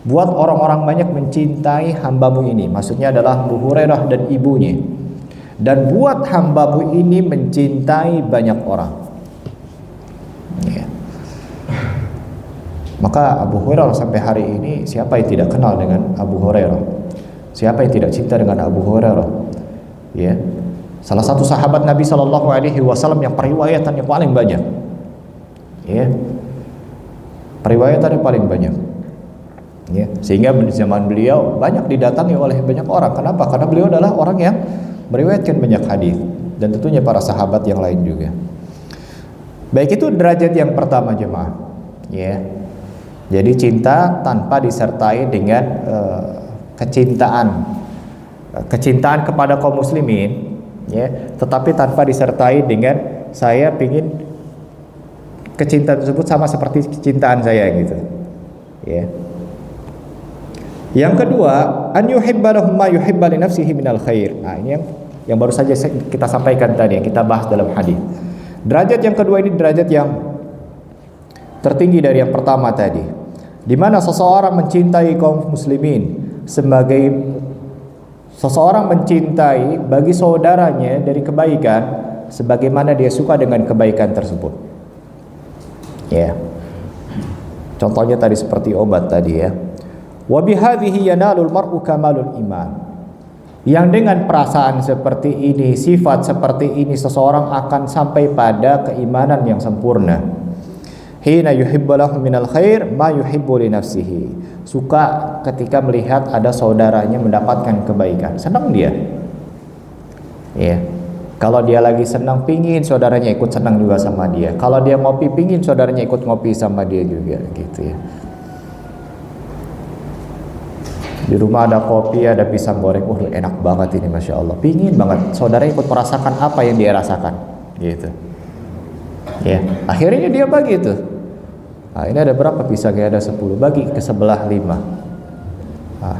buat orang-orang banyak mencintai hambamu ini. Maksudnya adalah Abu Hurairah dan ibunya. Dan buat hambamu ini mencintai banyak orang. Ya. Maka Abu Hurairah sampai hari ini, siapa yang tidak kenal dengan Abu Hurairah? Siapa yang tidak cinta dengan Abu Hurairah? Ya. Salah satu sahabat Nabi Shallallahu Alaihi Wasallam yang periwayatannya paling banyak. Ya. Periwayatannya paling banyak. Ya. Sehingga di zaman beliau banyak didatangi oleh banyak orang. Kenapa? Karena beliau adalah orang yang meriwayatkan banyak hadis, dan tentunya para sahabat yang lain juga. Baik, itu derajat yang pertama jemaah. Ya. Jadi cinta tanpa disertai dengan kecintaan kepada kaum muslimin, ya, tetapi tanpa disertai dengan saya ingin kecintaan tersebut sama seperti kecintaan saya gitu. Ya. Yang kedua, an yuhibba lahum ma yuhibba li nafsihi minal khair. Nah, ini yang baru saja kita sampaikan tadi, yang kita bahas dalam hadis. Derajat yang kedua ini derajat yang tertinggi dari yang pertama tadi, di mana seseorang mencintai kaum muslimin sebagai seseorang mencintai bagi saudaranya dari kebaikan sebagaimana dia suka dengan kebaikan tersebut. Ya. Contohnya tadi seperti obat tadi, ya. Wa bihadhihi yanalul mar'u kamalul iman. Yang dengan perasaan seperti ini, sifat seperti ini, seseorang akan sampai pada keimanan yang sempurna. Hina yuhibbu lahum minal khair ma yuhibbu li nafsihi. Suka ketika melihat ada saudaranya mendapatkan kebaikan, senang dia. Ya. Kalau dia lagi senang, pingin saudaranya ikut senang juga sama dia. Kalau dia ngopi, pingin saudaranya ikut ngopi sama dia juga, gitu ya. Di rumah ada kopi, ada pisang goreng, enak banget ini, masya Allah. Pingin banget saudara ikut merasakan apa yang dia rasakan, gitu. Ya, akhirnya dia bagi itu. Nah, ini ada berapa pisangnya? Ada 10, bagi ke sebelah 5. Nah,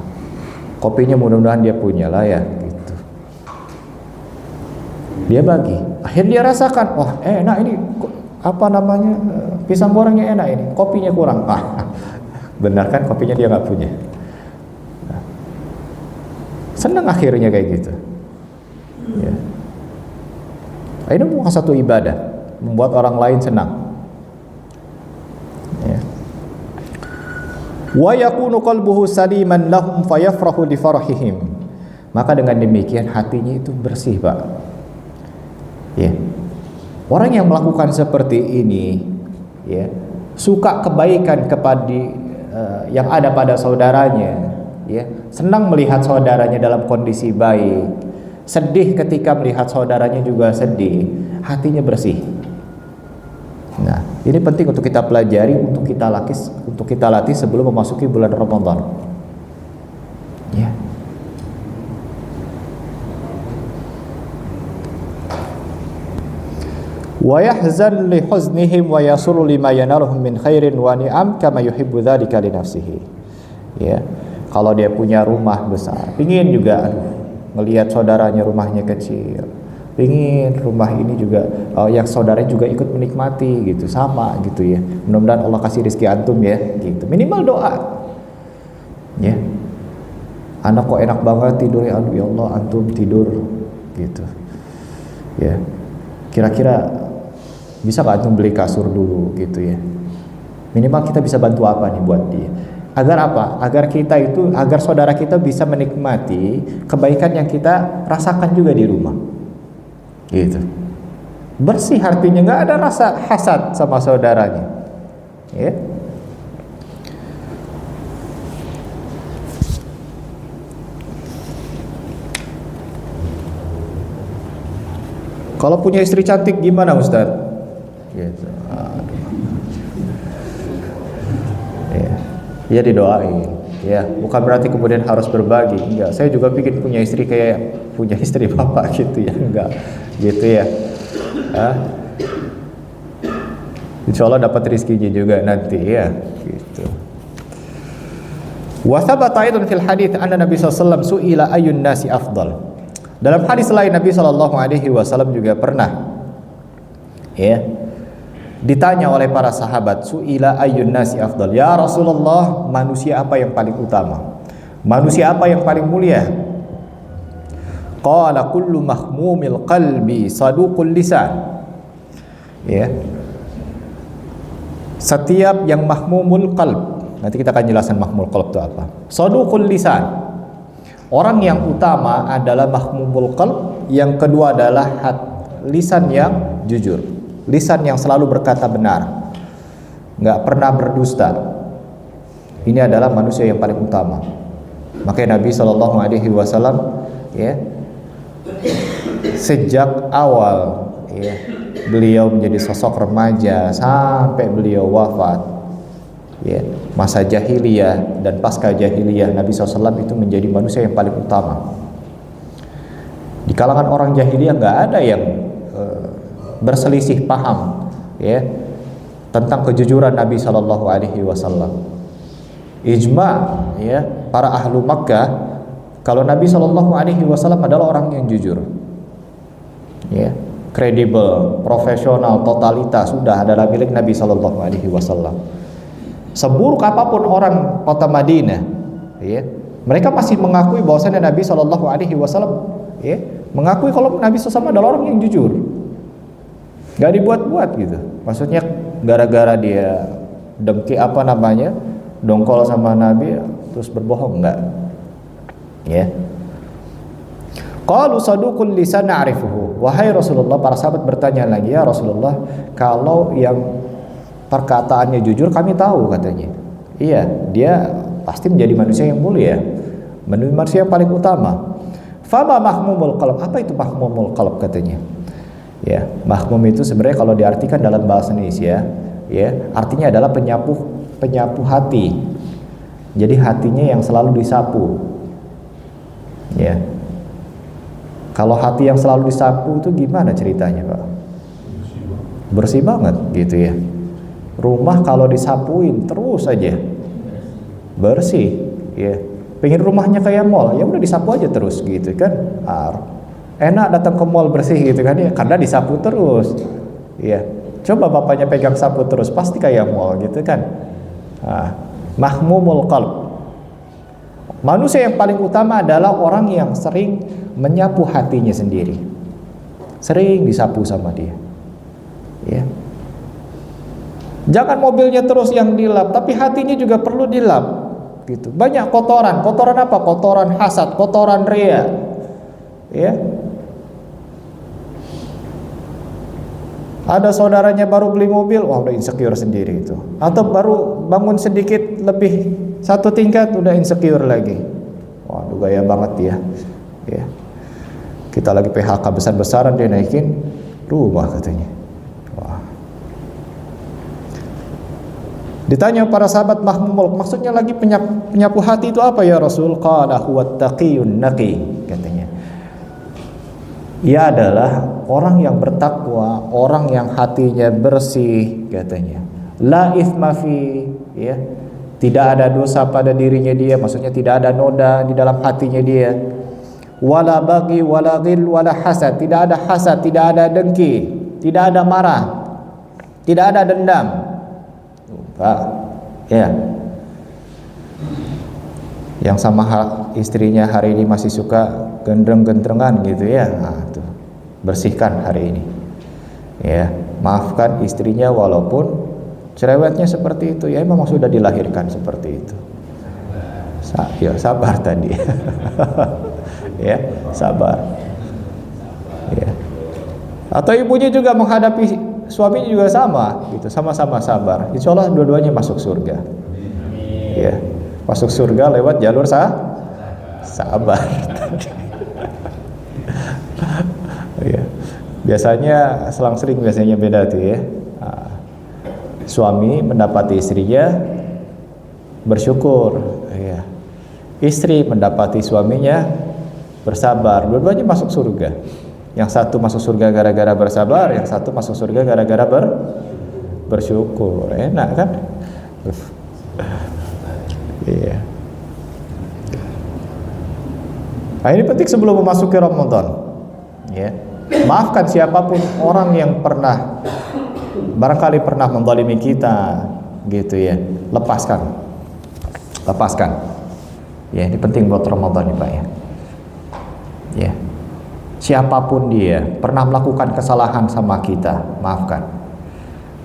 kopinya mudah-mudahan dia punya lah ya, gitu. Dia bagi, akhirnya dia rasakan, wah enak ini, apa namanya, pisang gorengnya enak ini, kopinya kurang. Benar kan, kopinya dia nggak punya. Senang akhirnya kayak gitu. Ya. Ini bukan satu ibadah, membuat orang lain senang. Ya. Wa yakunu qalbuhu saliman lahum fayafrahu li farahihim. Maka dengan demikian hatinya itu bersih, Pak. Ya. Orang yang melakukan seperti ini, ya, suka kebaikan kepada yang ada pada saudaranya. Ya, senang melihat saudaranya dalam kondisi baik, sedih ketika melihat saudaranya juga sedih, hatinya bersih. Nah, ini penting untuk kita pelajari, untuk kita latih sebelum memasuki bulan Ramadan. Ya. Wa yahzan li huznihim wa yasuru lima yanaluhum min khairin wa ni'am kama yuhibbu dzalika li nafsihi. Ya. Kalau dia punya rumah besar, pingin juga melihat saudaranya rumahnya kecil, pingin rumah ini juga yang saudaranya juga ikut menikmati gitu, sama gitu ya. Mudah-mudahan Allah kasih rezeki antum ya, gitu. Minimal doa. Ya. Anak kok enak banget tidurnya, aduh ya Allah antum tidur gitu. Ya. Kira-kira bisa gak antum beli kasur dulu gitu ya. Minimal kita bisa bantu apa nih buat dia. Agar apa? Agar saudara kita bisa menikmati kebaikan yang kita rasakan juga di rumah. Gitu. Bersih artinya nggak ada rasa hasad sama saudaranya. Ya. Kalau punya istri cantik gimana Ustaz? Gitu. Ya didoain. Ya, bukan berarti kemudian harus berbagi. Enggak, saya juga pikir punya istri kayak punya istri bapak gitu ya. Enggak, gitu ya. Insya Allah dapat rezekinya juga nanti ya. Gitu. Wa thabata aidan fil hadits anna Nabi sallallahu alaihi wasallam su'ila ayyun nasi afdal. Dalam hadis lain Nabi SAW juga pernah ya ditanya oleh para sahabat, su'ila ayyun nasi afdal, ya Rasulullah, manusia apa yang paling utama, manusia apa yang paling mulia? Qala kullu mahmumil qalbi saduqul lisan. Ya, setiap yang mahmumul qalb, nanti kita akan jelaskan mahmumul qalb itu apa. Saduqul lisan, orang yang utama adalah mahmumul qalb, yang kedua adalah lisan yang jujur, lisan yang selalu berkata benar, nggak pernah berdusta. Ini adalah manusia yang paling utama. Makanya Nabi SAW ya, sejak awal ya, beliau menjadi sosok remaja sampai beliau wafat ya, masa jahiliyah dan pasca jahiliyah, Nabi SAW itu menjadi manusia yang paling utama. Di kalangan orang jahiliyah nggak ada yang berselisih paham ya tentang kejujuran Nabi SAW. Ijma ya para ahlu Makkah kalau Nabi SAW adalah orang yang jujur ya, kredibel, profesional, totalitas, sudah adalah milik Nabi SAW. Seburuk apapun orang kota Madinah, ya, mereka masih mengakui bahwasanya Nabi SAW, ya, mengakui kalau Nabi SAW adalah orang yang jujur, nggak dibuat-buat gitu. Maksudnya gara-gara dia dengki dongkol sama Nabi terus berbohong, enggak. Ya. Qalu saduqul lisan na'rifuhu. Wahai Rasulullah, para sahabat bertanya lagi, ya Rasulullah, kalau yang perkataannya jujur kami tahu, katanya. Iya, dia pasti menjadi manusia yang mulia, manusia yang paling utama. Fama mahmumul qalb, apa itu mahmumul qalb katanya? Ya, mahmum itu sebenarnya kalau diartikan dalam bahasa Indonesia, ya, artinya adalah penyapu hati. Jadi hatinya yang selalu disapu. Ya. Kalau hati yang selalu disapu itu gimana ceritanya, Pak? Bersih banget gitu ya. Rumah kalau disapuin terus aja bersih, ya. Pengen rumahnya kayak mall, ya udah disapu aja terus gitu kan. Enak datang ke mall bersih gitu kan ya, karena disapu terus. Ya. Coba bapaknya pegang sapu terus, pasti kayak mall gitu kan. Mahmumul qalb. Manusia yang paling utama adalah orang yang sering menyapu hatinya sendiri, sering disapu sama dia. Ya. Jangan mobilnya terus yang dilap, tapi hatinya juga perlu dilap. Gitu. Banyak kotoran. Kotoran apa? Kotoran hasad, kotoran ria. Ya. Ada saudaranya baru beli mobil, wah udah insecure sendiri itu. Atau baru bangun sedikit lebih satu tingkat udah insecure lagi. Waduh gaya banget ya. Ya. Kita lagi PHK besar-besaran dia naikin rumah katanya. Wah. Ditanya para sahabat mahmumul, maksudnya lagi penyapu hati itu apa ya Rasul? Qala huwa taqiyun naqi, katanya. Ia adalah orang yang bertakwa, orang yang hatinya bersih, katanya. La itsma fi, ya. Tidak ada dosa pada dirinya dia, maksudnya tidak ada noda di dalam hatinya dia. Wala bagi, wala ghil, wala hasad, tidak ada hasad, tidak ada dengki, tidak ada marah, tidak ada dendam. Pak, ya. Yang sama istrinya hari ini masih suka gendreng-gendrengan gitu ya. Nah, tuh. Bersihkan hari ini. Ya, maafkan istrinya walaupun cerewetnya seperti itu, ya memang sudah dilahirkan seperti itu. Ya, sabar tadi. Ya, sabar. Ya. Atau ibunya juga menghadapi suaminya juga sama, gitu, sama-sama sabar. Insya Allah dua-duanya masuk surga. Ya, masuk surga lewat jalur sabar. Ya. Biasanya selang-seling biasanya beda tuh ya. Suami mendapati istrinya bersyukur, ya. Istri mendapati suaminya bersabar, dua-duanya masuk surga. Yang satu masuk surga gara-gara bersabar, yang satu masuk surga gara-gara bersyukur. Enak kan? Iya. Nah, ini penting sebelum memasuki Ramadan. Ya. Maafkan siapapun orang yang barangkali pernah menzalimi kita, gitu ya. Lepaskan. Ya, ini penting buat Ramadan nih Pak ya. Ya. Siapapun dia pernah melakukan kesalahan sama kita, maafkan.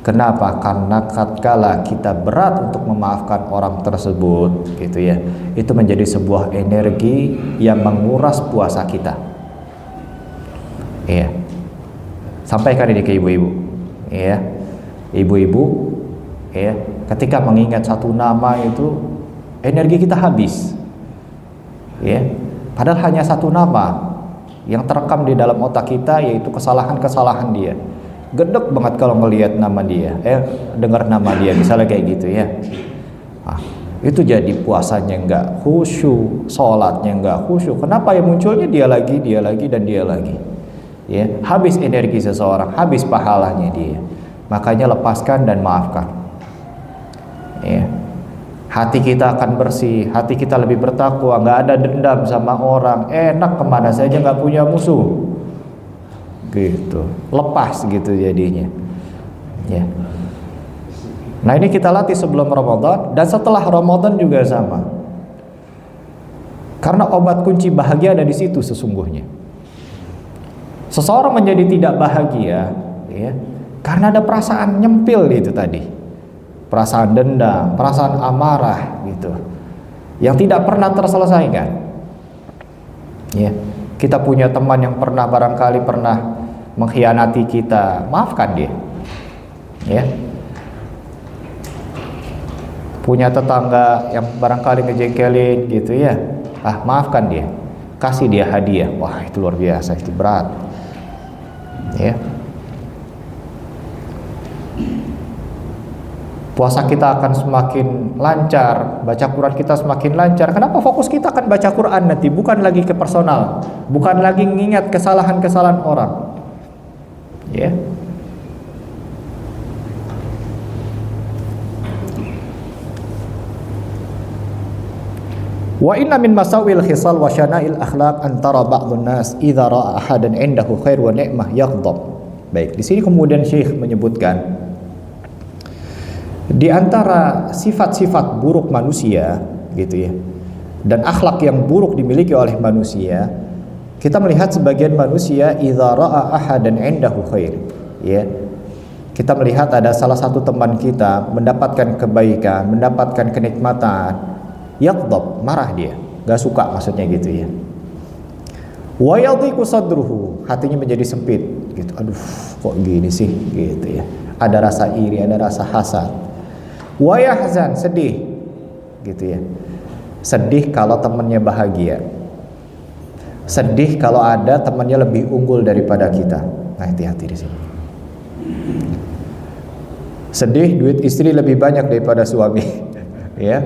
Kenapa? Karena tatkala kita berat untuk memaafkan orang tersebut, gitu ya, itu menjadi sebuah energi yang menguras puasa kita. Iya. Sampaikan ini ke ibu-ibu. Iya. Ibu-ibu, ya, ketika mengingat satu nama itu energi kita habis. Ya. Padahal hanya satu nama yang terekam di dalam otak kita, yaitu kesalahan-kesalahan dia. Gedek banget kalau ngelihat nama dia, dengar nama dia, misalnya kayak gitu ya. Nah, itu jadi puasanya enggak khusyuk, sholatnya enggak khusyuk. Kenapa? Ya munculnya dia lagi, dan dia lagi. Ya, habis energi seseorang, habis pahalanya dia. Makanya lepaskan dan maafkan. Ya. Hati kita akan bersih, hati kita lebih bertakwa, nggak ada dendam sama orang, enak kemana saja, nggak punya musuh, gitu, lepas gitu jadinya. Ya. Nah ini kita latih sebelum Ramadan dan setelah Ramadan juga sama. Karena obat kunci bahagia ada di situ sesungguhnya. Seseorang menjadi tidak bahagia, ya, karena ada perasaan nyempil itu tadi. Perasaan dendam, perasaan amarah gitu, yang tidak pernah terselesaikan. Ya, kita punya teman yang barangkali pernah mengkhianati kita, maafkan dia. Ya, punya tetangga yang barangkali ngejengkelin gitu ya, maafkan dia, kasih dia hadiah. Wah itu luar biasa, itu berat. Ya. Puasa kita akan semakin lancar, baca Quran kita semakin lancar. Kenapa? Fokus kita akan baca Quran nanti, bukan lagi ke personal, bukan lagi mengingat kesalahan-kesalahan orang. Ya. Wa inna min masawil khisal wa syana'il akhlaq antara ba'dun nas idza ra'a ahadan 'indahu khair wa ni'mah yaghdab. Baik, di sini kemudian Syekh menyebutkan di antara sifat-sifat buruk manusia, gitu ya, dan akhlak yang buruk dimiliki oleh manusia, kita melihat sebagian manusia idza ra'a ahadan 'indahu khair, ya. Kita melihat ada salah satu teman kita mendapatkan kebaikan, mendapatkan kenikmatan, yaghdab, marah dia, enggak suka maksudnya gitu ya. Wa yadhiqu sadruhu, hatinya menjadi sempit gitu. Aduh, kok gini sih gitu ya. Ada rasa iri, ada rasa hasad. Wa yahzan, sedih gitu ya. Sedih kalau temannya bahagia. Sedih kalau ada temannya lebih unggul daripada kita. Nah, hati-hati di sini. Sedih duit istri lebih banyak daripada suami. Ya.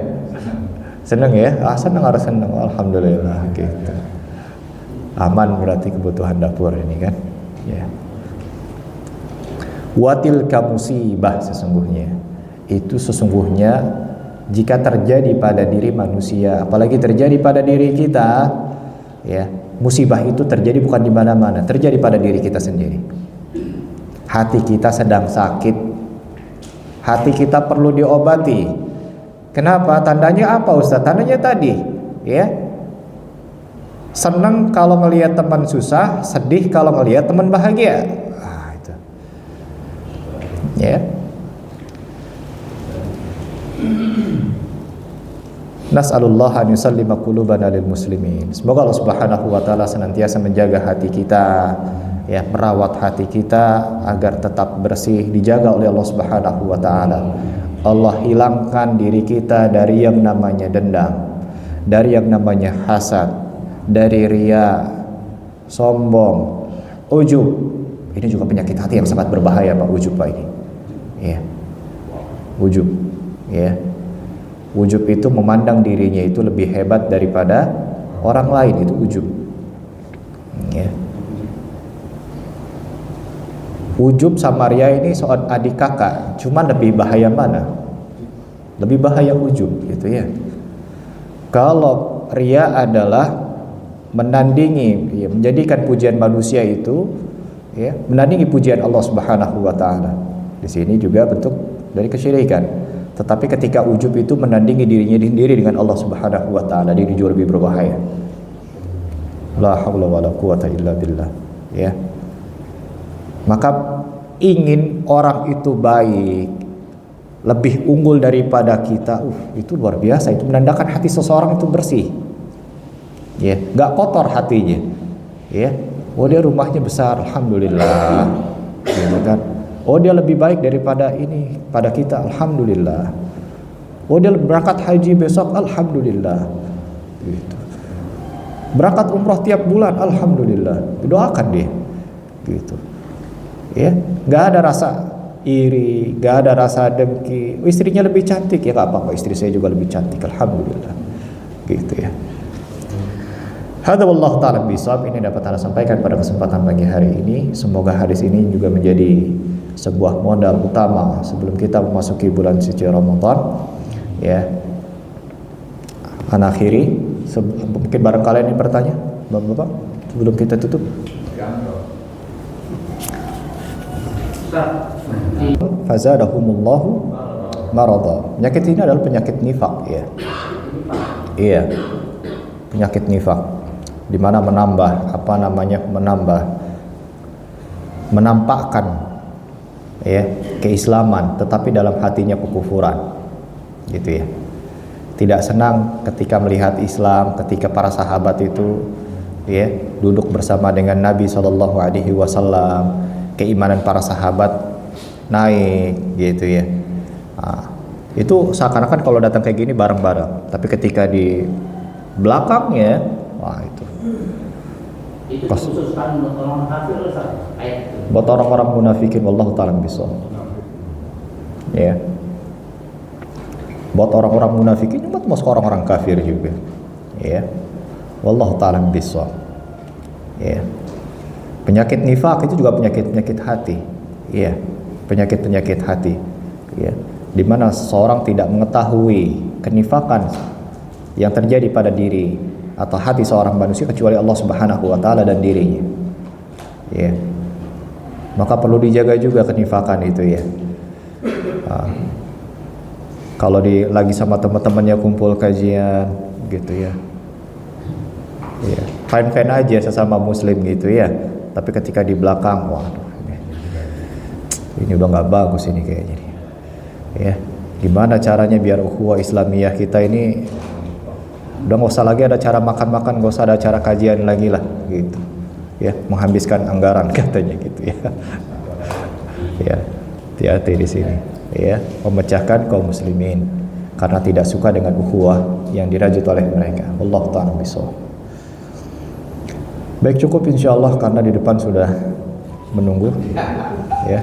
Seneng ya? Seneng, harus seneng. Alhamdulillah gitu. Aman berarti kebutuhan dapur ini kan. Ya. Watil musibah, sesungguhnya jika terjadi pada diri manusia, apalagi terjadi pada diri kita, ya, musibah itu terjadi bukan di mana-mana, terjadi pada diri kita sendiri. Hati kita sedang sakit, hati kita perlu diobati. Kenapa? Tandanya apa Ustaz? Tandanya tadi, ya, senang kalau melihat teman susah, sedih kalau melihat teman bahagia. Itu, ya. Nas'alullah an yusallima qulubana lil muslimin. Semoga Allah Subhanahu wa taala senantiasa menjaga hati kita, ya, merawat hati kita agar tetap bersih, dijaga oleh Allah Subhanahu wa taala. Allah hilangkan diri kita dari yang namanya dendam, dari yang namanya hasad, dari riya, sombong, ujub. Ini juga penyakit hati yang sangat berbahaya, Pak, ujub, Pak, ini. Ya. Ujub, ya. Ujub itu memandang dirinya itu lebih hebat daripada orang lain, itu ujub. Ya. Ujub sama ria ini soal adik kakak, cuman lebih bahaya mana? Lebih bahaya ujub, gitu ya. Kalau ria adalah menandingi, ya, menjadikan pujian manusia itu, ya, menandingi pujian Allah Subhanahu wa taala. Di sini juga bentuk dari kesyirikan. Tetapi ketika ujub itu menandingi dirinya sendiri dengan Allah Subhanahu wa taala, ini jauh lebih berbahaya. La haula wala quwata illa billah, ya. Maka ingin orang itu baik, lebih unggul daripada kita, itu luar biasa. Itu menandakan hati seseorang itu bersih, ya, nggak kotor hatinya, ya. Oh, dia rumahnya besar, alhamdulillah, gitu kan. Oh, dia lebih baik daripada ini pada kita, alhamdulillah. Oh, dia berangkat haji besok, alhamdulillah, gitu. Berangkat umroh tiap bulan, alhamdulillah. Doakan dia, gitu. Ya, nggak ada rasa iri, nggak ada rasa dengki. Istrinya lebih cantik, ya nggak apa-apa, istri saya juga lebih cantik, alhamdulillah, gitu ya. Hadza wallahu ta'ala bisawab. Ini dapat Anda sampaikan pada kesempatan pagi hari ini. Semoga hadis ini juga menjadi sebuah modal utama sebelum kita memasuki bulan suci Ramadan, ya. Ana akhiri, mungkin barangkali ini bertanya, Bapak, sebelum kita tutup. Fazadahumullahu marada. Penyakit ini adalah penyakit nifak, ya. Iya. Penyakit nifak, di mana menampakkan, ya, keislaman tetapi dalam hatinya kekufuran, gitu ya. Tidak senang ketika melihat Islam, ketika para sahabat itu, ya, duduk bersama dengan Nabi SAW, keimanan para sahabat naik, gitu ya. Itu seakan-akan kalau datang kayak gini bareng-bareng, tapi ketika di belakangnya, wah, itu khusus orang kafir, buat orang-orang munafikin, wallahu ta'ala bisawab, ya. Buat orang-orang munafikin, buat masuk orang-orang kafir juga, ya. Wallahu ta'ala bisawab, ya. Penyakit nifak itu juga penyakit hati, ya. Penyakit hati, ya. Di mana seorang tidak mengetahui kenifakan yang terjadi pada diri atau hati seorang manusia kecuali Allah Subhanahu wa taala dan dirinya, ya. Maka perlu dijaga juga kenifakan itu, ya. Kalau lagi sama teman-temannya kumpul kajian, gitu ya, ya, fine-fine aja sesama muslim, gitu ya. Tapi ketika di belakang, waduh, ini udah nggak bagus ini kayaknya, ya. Gimana caranya biar ukhuwah Islamiyah kita ini udah nggak usah lagi ada cara makan-makan, nggak usah ada cara kajian lagi lah, gitu ya, menghabiskan anggaran katanya, gitu ya. Ya, hati-hati di sini, ya, memecahkan kaum muslimin karena tidak suka dengan ukhuwah yang dirajut oleh mereka. Allah ta'ala bisawab. Baik, cukup insyaallah karena di depan sudah menunggu, ya.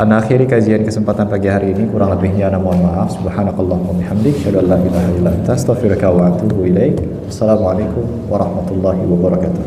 Ana akhiri kajian kesempatan pagi hari ini, kurang lebihnya ana mohon maaf. Subhanakallahumma bihamdik, asyhadu an la ilaha illa anta, astaghfiruka wa atubu ilaik. Assalamualaikum warahmatullahi wabarakatuh.